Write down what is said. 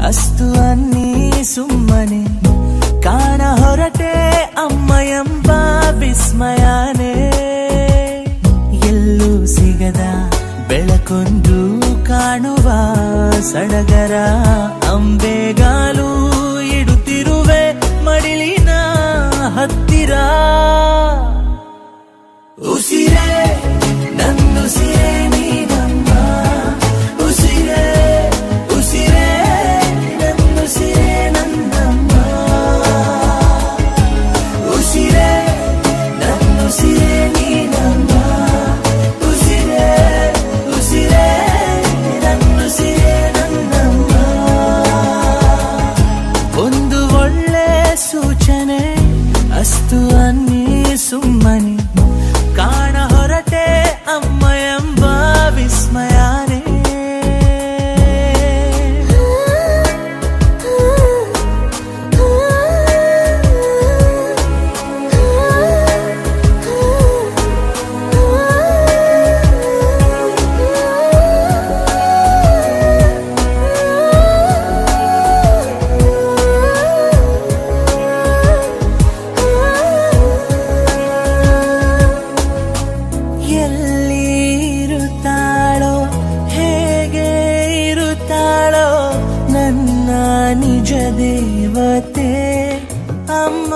ಅಸ್ತು ಅನ್ನಿ ಸುಮ್ಮನೆ ಕಾಣ ಹೊರಟೆ ಅಮ್ಮ ಎಂಬ ವಿಸ್ಮಯನೇ. ಎಲ್ಲೂ ಸಿಗದ ಬೆಳಕೊಂದು ಕಾಣುವ ಸಡಗರ ಅಂಬೆಗಾಲು ಇಡುತ್ತಿರುವೆ ಮಡಿಲಿನ ಹತ್ತಿರ. ಉಸಿರೇ ನನ್ನುಸಿರೇ ನೀನಮ್ಮ, ಉಸಿರೇ ಉಸಿರೇ ನನ್ನುಸಿರೇ ನನ್ನಮ್ಮ, ಉಸಿರೇ ನನ್ನುಸಿರೇ ನೀನಮ್ಮ, ಉಸಿರೇ ಉಸಿರೇ ನನ್ನುಸಿರೇ ನನ್ನಮ್ಮ. ಒಂದು ಒಳ್ಳೆ ಸೂಚನೆ ಅಸ್ತು ಅನ್ನಿ ಸುಮ್ಮನೆ ಕಾಣ ಹೊರಟೆ ಅಮ್ಮ ಎಂಬ ವಿಸ್ಮಯನೇ. ನಿಜ ದೇವತೆ ಅಮ್ಮ.